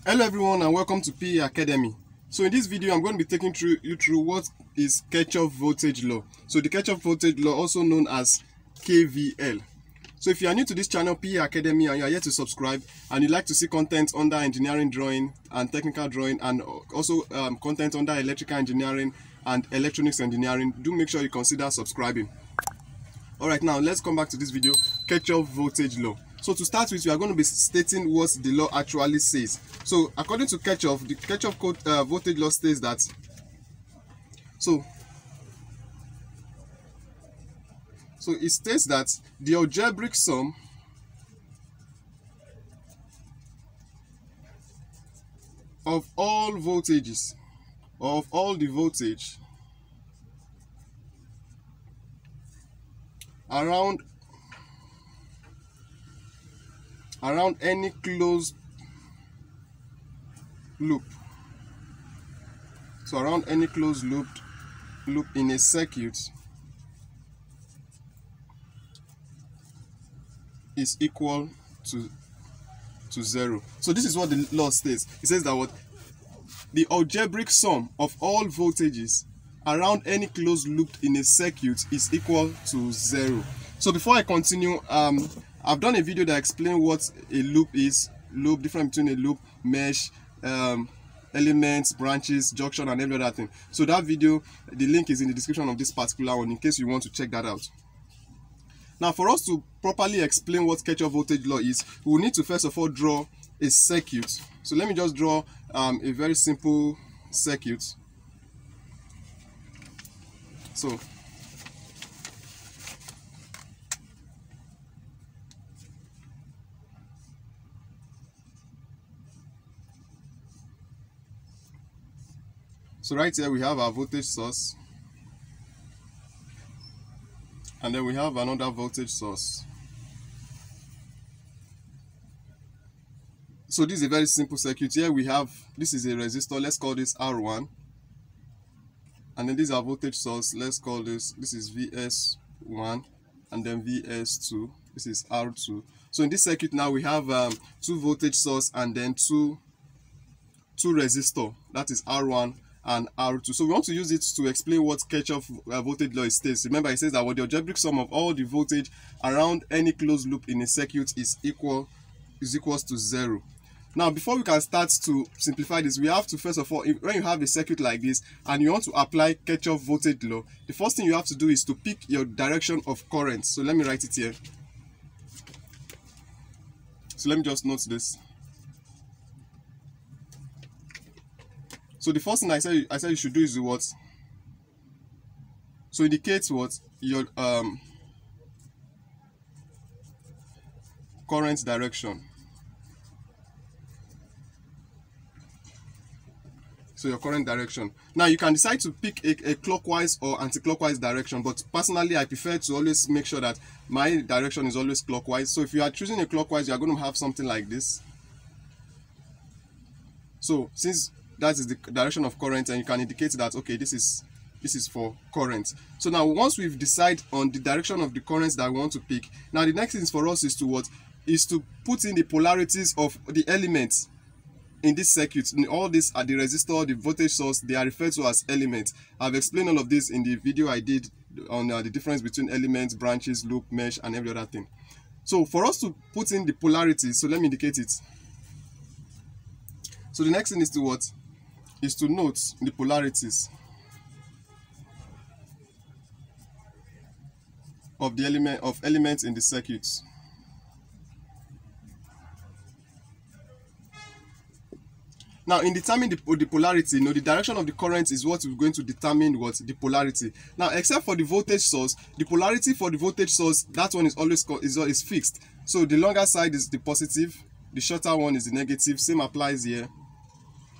Hello everyone and welcome to PE Academy. So in this video I'm going to be taking you through what is Kirchhoff voltage law. So the Kirchhoff voltage law, also known as KVL. So if you are new to this channel PE Academy and you are yet to subscribe and you'd like to see content under engineering drawing and technical drawing and also content under electrical engineering and electronics engineering, do make sure you consider subscribing. Alright, now let's come back to this video, Kirchhoff voltage law. So to start with, we are going to be stating what the law actually says. So according to Kirchhoff, the Kirchhoff voltage law states that so it states that the algebraic sum of all voltages, of all the voltage around any closed loop, so around any closed loop in a circuit is equal to 0. So this is what the law states. It says that what the algebraic sum of all voltages around any closed loop in a circuit is equal to 0. So before I continue, I've done a video that explains what a loop is, difference between a loop, mesh, elements, branches, junction, and every other thing. So that video, the link is in the description of this particular one in case you want to check that out. Now, for us to properly explain what Kirchhoff voltage law is, we will need to first of all draw a circuit. So let me just draw a very simple circuit. So right here we have our voltage source, and then we have another voltage source. So this is a very simple circuit. Here we have, this is a resistor, let's call this R1, and then this is our voltage source, let's call this is VS1, and then VS2, this is R2. So in this circuit now we have two voltage source and then two resistor, that is R1 and R2. So we want to use it to explain what Kirchhoff voltage law states. Remember, it says that what the algebraic sum of all the voltage around any closed loop in a circuit is equals to 0. Now, before we can start to simplify this, we have to first of all, when you have a circuit like this and you want to apply Kirchhoff voltage law, the first thing you have to do is to pick your direction of current. So let me write it here. So let me just note this. So the first thing I said you should do is what? So indicate what? Your current direction. So your current direction. Now you can decide to pick a clockwise or anti-clockwise direction, but personally I prefer to always make sure that my direction is always clockwise. So if you are choosing a clockwise, you are going to have something like this. So since that is the direction of current, and you can indicate that okay, this is for current. So now once we've decided on the direction of the currents that we want to pick, now the next thing for us is to what? Is to put in the polarities of the elements in this circuit. All these are the resistor, the voltage source, they are referred to as elements. I've explained all of this in the video I did on the difference between elements, branches, loop, mesh, and every other thing. So for us to put in the polarities, so let me indicate it. So the next thing is to what? Is to note the polarities of the elements in the circuit. Now, in determining the polarity, the direction of the current is what we're going to determine what the polarity. Now, except for the voltage source, the polarity for the voltage source, that one is always is fixed. So the longer side is the positive, the shorter one is the negative. Same applies here.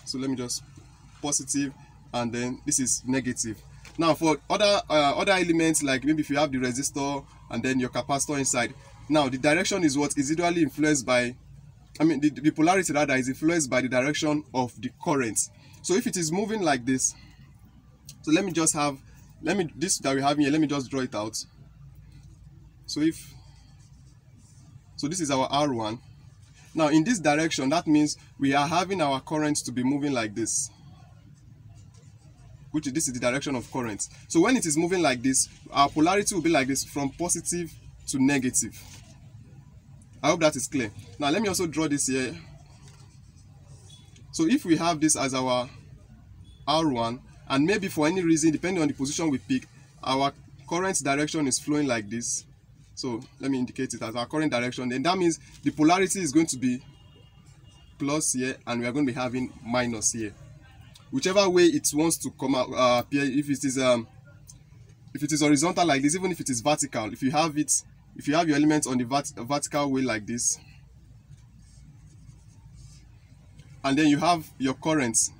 So let me just positive, and then this is negative. Now for other elements, like maybe if you have the resistor and then your capacitor inside, now the direction is what is usually influenced by, the polarity rather is influenced by the direction of the current. So if it is moving like this, so let me just have, this that we have here, let me just draw it out. So this is our R1. Now in this direction, that means we are having our current to be moving like this, which this is the direction of current. So when it is moving like this, our polarity will be like this, from positive to negative. I hope that is clear. Now let me also draw this here. So if we have this as our R1, and maybe for any reason, depending on the position we pick, our current direction is flowing like this. So let me indicate it as our current direction. Then that means the polarity is going to be plus here, and we are going to be having minus here. Whichever way it wants to come out, appear. If it is horizontal like this, even if it is vertical, if you have your elements on the vertical way like this, and then you have your currents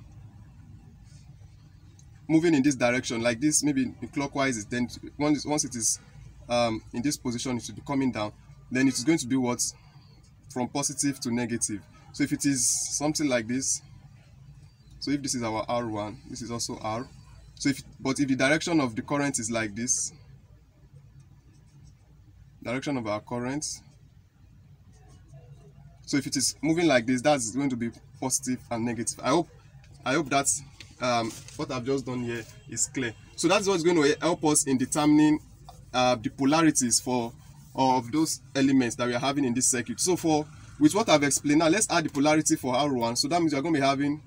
moving in this direction like this, maybe clockwise, then once it is in this position, it will be coming down, then it is going to be what? From positive to negative. So if it is something like this, so if this is our R1, this is also R. So if the direction of the current is like this, direction of our current, so if it is moving like this, that's going to be positive and negative. I hope that's what I've just done here is clear. So that's what's going to help us in determining the polarities of those elements that we are having in this circuit. So with what I've explained, now let's add the polarity for R1. So that means we are going to be having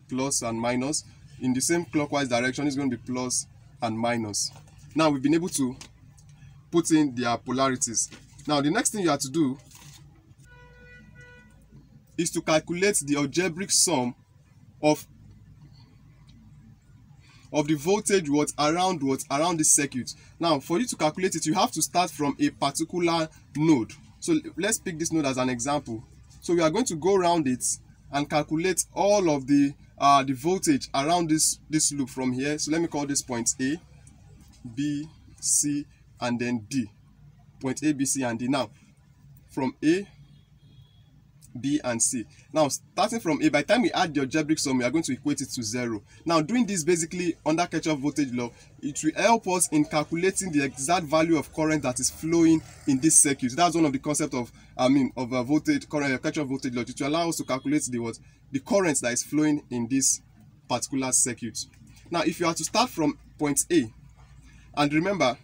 plus and minus. In the same clockwise direction, it's going to be plus and minus. Now we've been able to put in their polarities. Now the next thing you have to do is to calculate the algebraic sum of the voltage around this circuit. Now for you to calculate it, you have to start from a particular node. So let's pick this node as an example. So we are going to go around it and calculate all of the voltage around this loop from here. So let me call this point A, B, C, and then D. Point A, B, C, and D. Now from A, B, and C. Now starting from A, by the time we add the algebraic sum, we are going to equate it to 0. Now doing this basically under Kirchhoff voltage law, it will help us in calculating the exact value of current that is flowing in this circuit. That's one of the concepts of voltage current, Kirchhoff voltage law. It will allow us to calculate the current that is flowing in this particular circuit. Now if you are to start from point A, and remember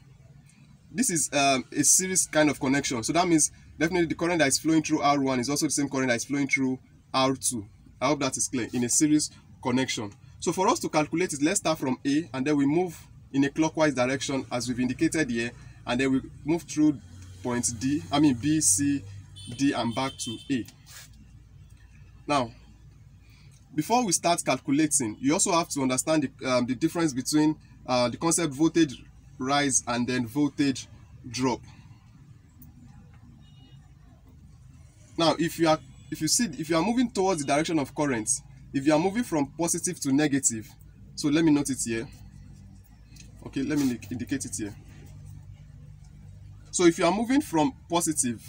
this is a series kind of connection, so that means definitely the current that is flowing through R1 is also the same current that is flowing through R2. I hope that is clear, in a series connection. So for us to calculate it, let's start from A, and then we move in a clockwise direction as we've indicated here, and then we move through points B, C, D, and back to A. Now before we start calculating, you also have to understand the difference between the concept voltage rise and then voltage drop. Now if you are moving towards the direction of current, if you are moving from positive to negative, so let me note it here. Okay, let me indicate it here. So if you are moving from positive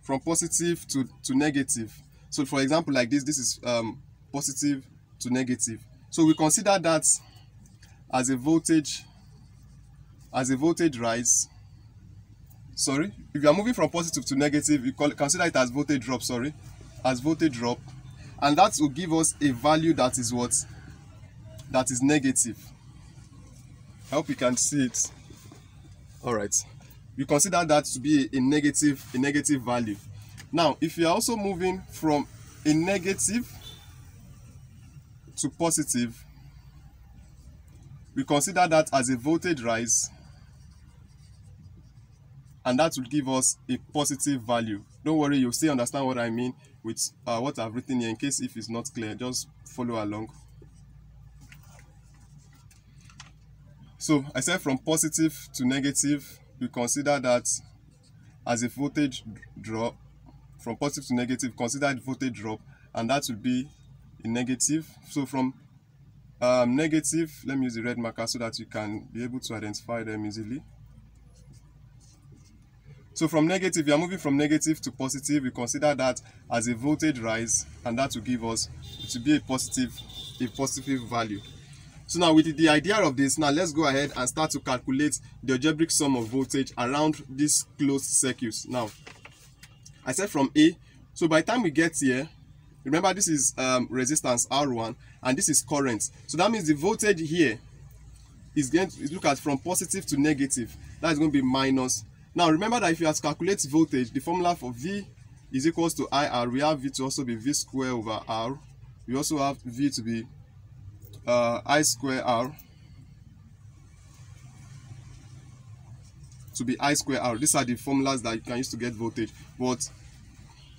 to negative, so for example like this is positive to negative, so we consider that as a voltage rise. Sorry, if you are moving from positive to negative, you consider it as voltage drop, as voltage drop, and that will give us a value that is what? That is negative. I hope you can see it. All right, we consider that to be a negative value. Now if you are also moving from a negative to positive, we consider that as a voltage rise, and that will give us a positive value. Don't worry, you'll still understand what I mean with what I've written here. In case if it's not clear, just follow along. So I said from positive to negative, we consider that as a voltage drop. From positive to negative, consider the voltage drop, and that will be a negative. So from negative, let me use the red marker so that you can be able to identify them easily. So from negative, we are moving from negative to positive. We consider that as a voltage rise, and that will give us, it will be a positive value. So now with the idea of this, now let's go ahead and start to calculate the algebraic sum of voltage around this closed circuit. Now, I said from A, so by the time we get here, remember this is resistance R1 and this is current. So that means the voltage here is going to look at from positive to negative. That is going to be minus. Now remember that if you have to calculate voltage, the formula for V is equals to IR. We have V to also be V square over R. We also have V to be I square R to be I square R. These are the formulas that you can use to get voltage, but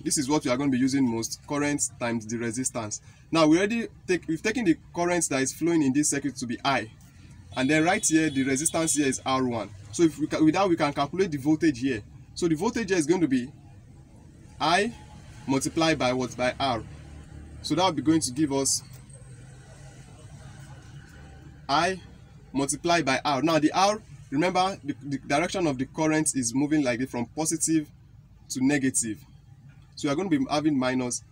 this is what we are going to be using most: current times the resistance. Now we've taken the current that is flowing in this circuit to be I, and then right here the resistance here is R1. So if we with that we can calculate the voltage here. So the voltage here is going to be I multiplied by what? By R. So that will be going to give us I multiplied by R. Now the R, remember the direction of the current is moving like this from positive to negative. So we are going to be having minus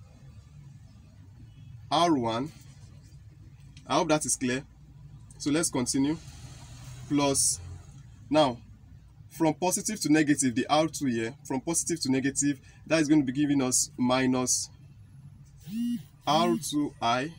R1. I hope that is clear. So let's continue. Plus, now from positive to negative, the R2 here, from positive to negative, that is going to be giving us minus R2I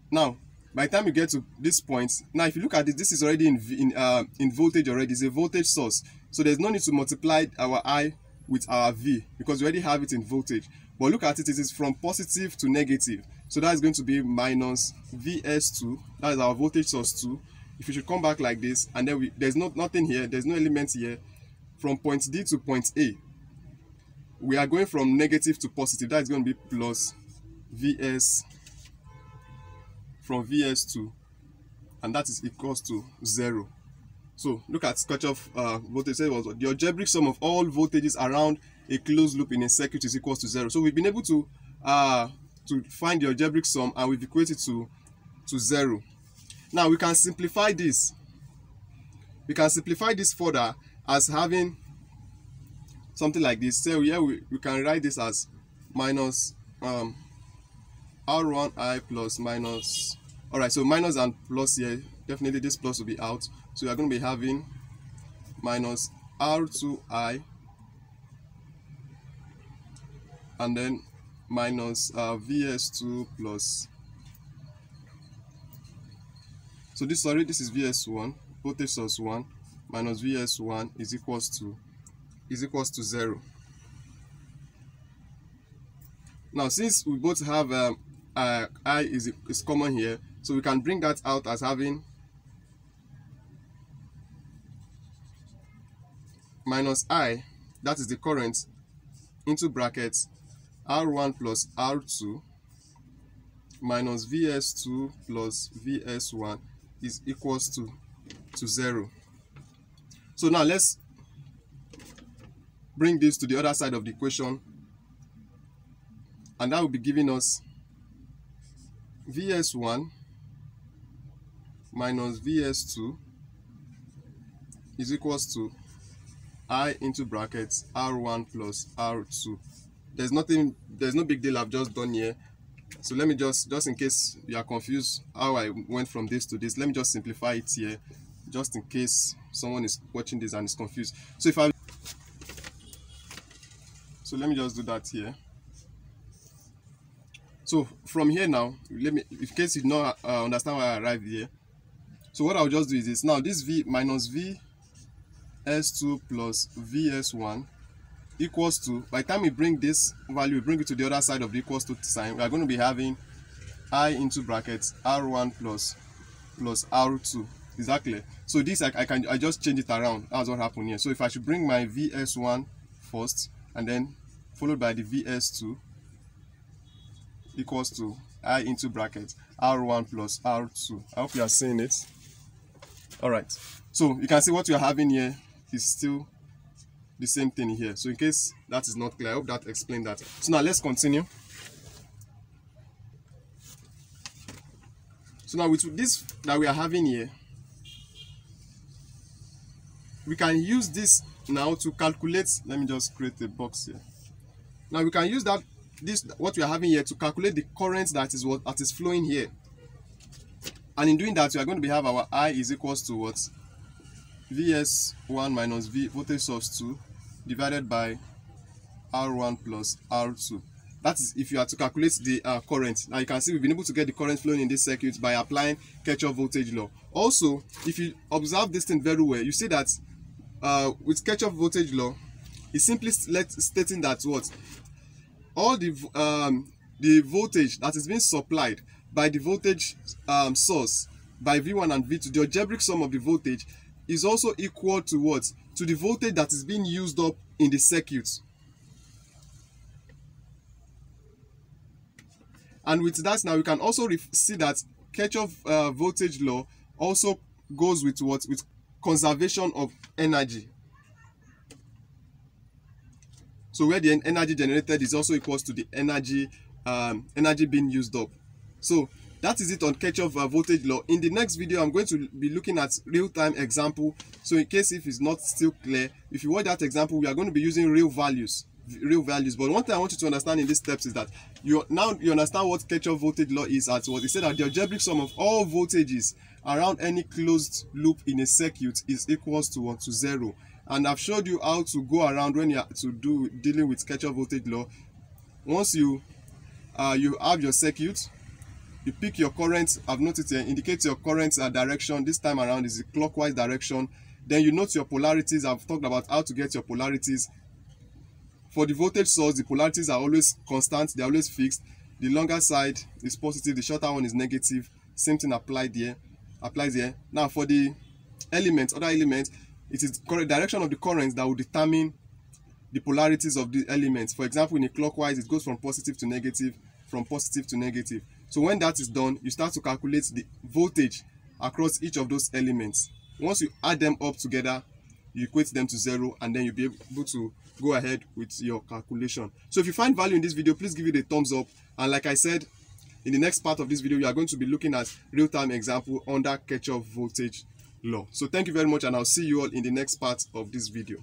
now. By the time you get to this point, now if you look at this, this is already in voltage already. It's a voltage source, so there's no need to multiply our I with our V because we already have it in voltage. But look at it, it is from positive to negative, so that is going to be minus Vs2. That is our voltage source 2. If you should come back like this, and then there's nothing here, there's no element here. From point D to point A, we are going from negative to positive. That is going to be plus Vs from Vs2, and that is equals to 0. So look at Kirchhoff voltage. The algebraic sum of all voltages around a closed loop in a circuit is equals to 0. So we've been able to find the algebraic sum, and we've equated to 0. Now we can simplify this. We can simplify this further as having something like this. So here we can write this as minus R1I plus minus. Alright, so minus and plus here, definitely this plus will be out. So we are going to be having minus R2I and then minus Vs2 plus. So this is Vs1, voltage source 1 minus Vs1 is equals to 0. Now since we both have I is common here, so we can bring that out as having minus I, that is the current, into brackets R1 plus R2 minus Vs2 plus Vs1 is equals to 0. So now let's bring this to the other side of the equation, and that will be giving us Vs1 minus Vs2 is equals to I into brackets R1 plus R2. There's no big deal I've just done here. So let me just in case you are confused how I went from this to this, let me just simplify it here, just in case someone is watching this and is confused. So let me just do that here. So from here now, in case you don't understand why I arrived here. So what I'll just do is this. Now this V minus Vs2 plus Vs1 equals to, by the time we bring this value, we bring it to the other side of the equals to sign, we are going to be having I into brackets R1 plus R2. Exactly. So this I just change it around. That's what happened here. So if I should bring my Vs1 first and then followed by the Vs2 equals to I into brackets R1 plus R2. I hope you are seeing it. Alright, so you can see what you are having here is still the same thing here. So in case that is not clear, I hope that explained that. So now let's continue. So now with this that we are having here, we can use this now to calculate. Let me just create a box here. Now we can use what we are having here to calculate the current that is flowing here. And in doing that, we are going to have our I is equals to what? Vs1 minus voltage source 2 divided by R1 plus R2. That is if you are to calculate the current. Now you can see we've been able to get the current flowing in this circuit by applying Kirchhoff voltage law. Also, if you observe this thing very well, you see that with Kirchhoff voltage law, it's simply stating that what? All the voltage that is being supplied by the voltage source by V1 and V2, the algebraic sum of the voltage is also equal to what? To the voltage that is being used up in the circuit. And with that, now we can also see that Kirchhoff voltage law also goes with what? With conservation of energy. So where the energy generated is also equals to the energy being used up. So that is it on Kirchhoff voltage law. In the next video, I'm going to be looking at real-time example. So in case if it's not still clear, if you watch that example, we are going to be using real values. But one thing I want you to understand in these steps is that you understand what Kirchhoff voltage law is at what it said, that the algebraic sum of all voltages around any closed loop in a circuit is equals to 1 to 0. And I've showed you how to go around when you are dealing with Kirchhoff voltage law. Once you have your circuit, you pick your current. I've noted here, indicate your current direction. This time around is the clockwise direction. Then you note your polarities. I've talked about how to get your polarities. For the voltage source, the polarities are always constant, they're always fixed. The longer side is positive, the shorter one is negative. Same thing applies here. Now for the other elements, it is the direction of the current that will determine the polarities of the elements. For example, in a clockwise, it goes from positive to negative, from positive to negative. So when that is done, you start to calculate the voltage across each of those elements. Once you add them up together, you equate them to 0, and then you'll be able to go ahead with your calculation. So if you find value in this video, please give it a thumbs up. And like I said, in the next part of this video, you are going to be looking at real-time example under Kirchhoff voltage law. So thank you very much, and I'll see you all in the next part of this video.